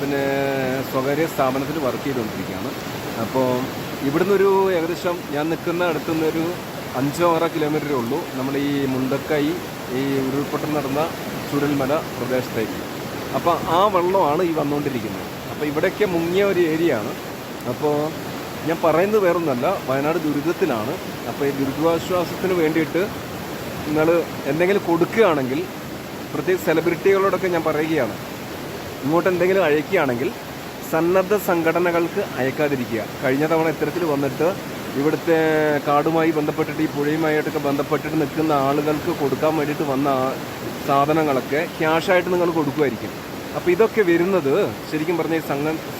പിന്നെ സ്വകാര്യ സ്ഥാപനത്തിൽ വർക്ക് ചെയ്തുകൊണ്ടിരിക്കുകയാണ്. അപ്പോൾ ഇവിടുന്ന് ഒരു ഏകദേശം ഞാൻ നിൽക്കുന്ന അടുത്തുനിന്നൊരു 5-6 കിലോമീറ്ററേ ഉള്ളൂ നമ്മുടെ ഈ മുണ്ടക്കൈ ഈ ഉരുൾപൊട്ടൽ നടന്ന ചുരൽമല പ്രദേശത്തേക്ക്. അപ്പോൾ ആ വെള്ളമാണ് ഈ വന്നുകൊണ്ടിരിക്കുന്നത്. അപ്പോൾ ഇവിടെയൊക്കെ മുങ്ങിയ ഒരു ഏരിയ ആണ്. അപ്പോൾ ഞാൻ പറയുന്നത് വേറൊന്നുമല്ല, വയനാട് ദുരിതത്തിലാണ്. അപ്പോൾ ഈ ദുരിതാശ്വാസത്തിന് വേണ്ടിയിട്ട് നിങ്ങൾ എന്തെങ്കിലും കൊടുക്കുകയാണെങ്കിൽ, പ്രത്യേകിച്ച് സെലിബ്രിറ്റികളോടൊക്കെ ഞാൻ പറയുകയാണ്, ഇങ്ങോട്ട് എന്തെങ്കിലും അയക്കുകയാണെങ്കിൽ സന്നദ്ധ സംഘടനകൾക്ക് അയക്കാതിരിക്കുക. കഴിഞ്ഞ തവണ ഇത്തരത്തിൽ വന്നിട്ട് ഇവിടുത്തെ കാടുമായി ബന്ധപ്പെട്ടിട്ട് ഈ പുഴയുമായിട്ടൊക്കെ ബന്ധപ്പെട്ടിട്ട് നിൽക്കുന്ന ആളുകൾക്ക് കൊടുക്കാൻ വേണ്ടിയിട്ട് വന്ന സാധനങ്ങളൊക്കെ ക്യാഷായിട്ട് നിങ്ങൾ കൊടുക്കുമായിരിക്കും. അപ്പോൾ ഇതൊക്കെ വരുന്നത് ശരിക്കും പറഞ്ഞ ഈ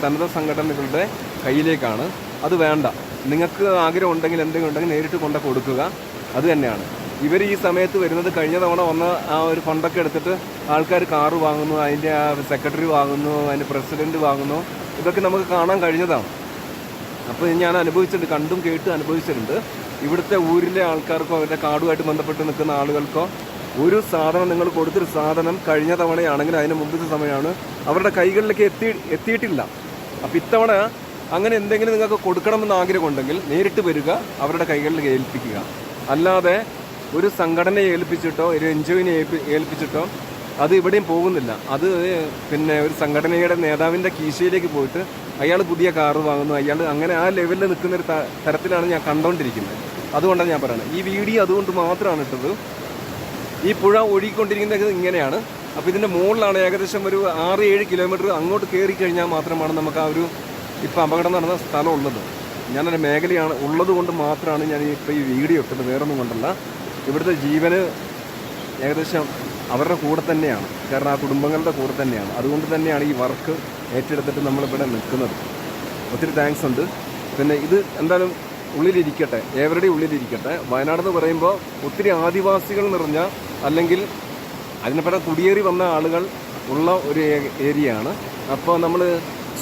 സന്നദ്ധ സംഘടനകളുടെ കയ്യിലേക്കാണ്. അത് വേണ്ട. നിങ്ങൾക്ക് ആഗ്രഹം ഉണ്ടെങ്കിൽ എന്തെങ്കിലും ഉണ്ടെങ്കിൽ നേരിട്ട് കൊണ്ട് കൊടുക്കുക. അത് തന്നെയാണ് ഇവർ ഈ സമയത്ത് വരുന്നത്. കഴിഞ്ഞ തവണ വന്ന ആ ഒരു ഫണ്ടൊക്കെ എടുത്തിട്ട് ആൾക്കാർ കാറ് വാങ്ങുന്നു, അതിൻ്റെ ആ സെക്രട്ടറി വാങ്ങുന്നു, അതിൻ്റെ പ്രസിഡന്റ് വാങ്ങുന്നു. ഇതൊക്കെ നമുക്ക് കാണാൻ കഴിഞ്ഞതാണ്. അപ്പോൾ ഞാൻ അനുഭവിച്ചിട്ടുണ്ട്, കണ്ടും കേട്ട് അനുഭവിച്ചിട്ടുണ്ട്. ഇവിടുത്തെ ഊരിലെ ആൾക്കാർക്കോ അവരുടെ കാടുമായിട്ട് ബന്ധപ്പെട്ട് നിൽക്കുന്ന ആളുകൾക്കോ ഒരു സാധനം നിങ്ങൾ കൊടുത്തൊരു സാധനം കഴിഞ്ഞ തവണയാണെങ്കിൽ അതിന് മുമ്പത്തെ സമയമാണ് അവരുടെ കൈകളിലേക്ക് എത്തിയിട്ടില്ല. അപ്പോൾ ഇത്തവണ അങ്ങനെ എന്തെങ്കിലും നിങ്ങൾക്ക് കൊടുക്കണമെന്ന് ആഗ്രഹമുണ്ടെങ്കിൽ നേരിട്ട് വരിക, അവരുടെ കൈകളിലേക്ക് ഏൽപ്പിക്കുക. അല്ലാതെ ഒരു സംഘടനയെ ഏൽപ്പിച്ചിട്ടോ ഒരു എൻജിഒനെ ഏൽപ്പിച്ചിട്ടോ അത് ഇവിടെയും പോകുന്നില്ല. അത് പിന്നെ ഒരു സംഘടനയുടെ നേതാവിൻ്റെ കീശയിലേക്ക് പോയിട്ട് അയാൾ പുതിയ കാറ് വാങ്ങുന്നു, അയാൾ അങ്ങനെ ആ ലെവലിൽ നിൽക്കുന്നൊരു തരത്തിലാണ് ഞാൻ കണ്ടുകൊണ്ടിരിക്കുന്നത്. അതുകൊണ്ടാണ് ഞാൻ പറയുന്നത്. ഈ വീഡിയോ അതുകൊണ്ട് മാത്രമാണ് ഇട്ടത്. ഈ പുഴ ഒഴുകിക്കൊണ്ടിരിക്കുന്നത് ഇങ്ങനെയാണ്. അപ്പോൾ ഇതിൻ്റെ മുകളിലാണ് ഏകദേശം ഒരു 6-7 കിലോമീറ്റർ അങ്ങോട്ട് കയറി കഴിഞ്ഞാൽ മാത്രമാണ് നമുക്ക് ആ ഒരു ഇപ്പോൾ അപകടം നടന്ന സ്ഥലം ഉള്ളത്. ഞാനൊരു മേഖലയാണ് ഉള്ളത് കൊണ്ട് മാത്രമാണ് ഞാൻ ഇപ്പോൾ ഈ വീഡിയോ ഇട്ടത്, വേറൊന്നും കൊണ്ടല്ല. ഇവിടുത്തെ ജീവന് ഏകദേശം അവരുടെ കൂടെ തന്നെയാണ്, കാരണം ആ കുടുംബങ്ങളുടെ കൂടെ തന്നെയാണ്. അതുകൊണ്ട് തന്നെയാണ് ഈ വർക്ക് ഏറ്റെടുത്തിട്ട് നമ്മളിവിടെ നിൽക്കുന്നത്. ഒത്തിരി താങ്ക്സ് ഉണ്ട്. പിന്നെ ഇത് എന്തായാലും ഉള്ളിലിരിക്കട്ടെ, ഏവരുടെയും ഉള്ളിലിരിക്കട്ടെ. വയനാടെന്ന് പറയുമ്പോൾ ഒത്തിരി ആദിവാസികൾ നിറഞ്ഞ, അല്ലെങ്കിൽ അതിനെപ്പറ്റി കുടിയേറി വന്ന ആളുകൾ ഉള്ള ഒരു ഏരിയയാണ്. അപ്പോൾ നമ്മൾ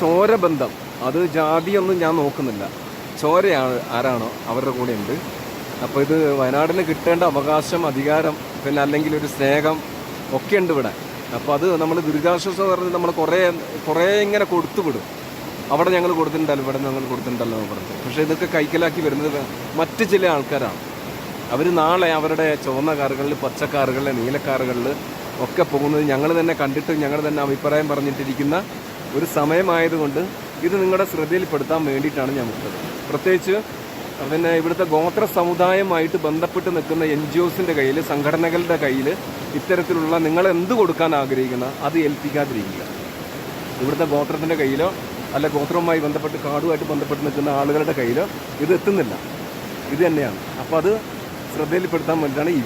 ചോരബന്ധം, അത് ജാതിയൊന്നും ഞാൻ നോക്കുന്നില്ല. ചോരയാണ് ആരാണോ അവരുടെ കൂടെ ഉണ്ട്. അപ്പോൾ ഇത് വയനാടിന് കിട്ടേണ്ട അവകാശം, അധികാരം, പിന്നെ അല്ലെങ്കിൽ ഒരു സ്നേഹം ഒക്കെ ഉണ്ട് ഇവിടെ. അപ്പോൾ അത് നമ്മൾ ദുരിതാശ്വാസം പറഞ്ഞ് നമ്മൾ കുറേ ഇങ്ങനെ കൊടുത്തുവിടും. അവിടെ ഞങ്ങൾ കൊടുത്തിട്ടുണ്ടല്ലോ, ഇവിടെ ഞങ്ങൾ കൊടുത്തിട്ടുണ്ടല്ലോ എന്ന് പറഞ്ഞു. പക്ഷേ ഇതൊക്കെ കൈക്കലാക്കി വരുന്നത് മറ്റ് ചില ആൾക്കാരാണ്. അവർ നാളെ അവരുടെ ചുവന്ന കാറുകളിൽ, പച്ച കാറുകളിൽ, നീലക്കാറുകളിൽ ഒക്കെ പോകുന്നത് ഞങ്ങൾ തന്നെ കണ്ടിട്ട് ഞങ്ങൾ തന്നെ അഭിപ്രായം പറഞ്ഞിട്ടിരിക്കുന്ന ഒരു സമയമായതുകൊണ്ട് ഇത് നിങ്ങളുടെ ശ്രദ്ധയിൽപ്പെടുത്താൻ വേണ്ടിയിട്ടാണ് ഞാൻ വിട്ടത്. പ്രത്യേകിച്ച് പിന്നെ ഇവിടുത്തെ ഗോത്ര സമുദായമായിട്ട് ബന്ധപ്പെട്ട് നിൽക്കുന്ന NGOസിൻ്റെ കയ്യിൽ, സംഘടനകളുടെ കയ്യിൽ ഇത്തരത്തിലുള്ള നിങ്ങൾ എന്ത് കൊടുക്കാൻ ആഗ്രഹിക്കുന്ന അത് ഏൽപ്പിക്കാതിരിക്കുക. ഇവിടുത്തെ ഗോത്രത്തിൻ്റെ കയ്യിലോ അല്ല ഗോത്രവുമായി ബന്ധപ്പെട്ട് കാടുമായിട്ട് ബന്ധപ്പെട്ട് നിൽക്കുന്ന ആളുകളുടെ കയ്യിലോ ഇത് എത്തുന്നില്ല. ഇത് തന്നെയാണ്. അപ്പോൾ അത് ശ്രദ്ധയിൽപ്പെടുത്താൻ വേണ്ടിയിട്ടാണ് ഈ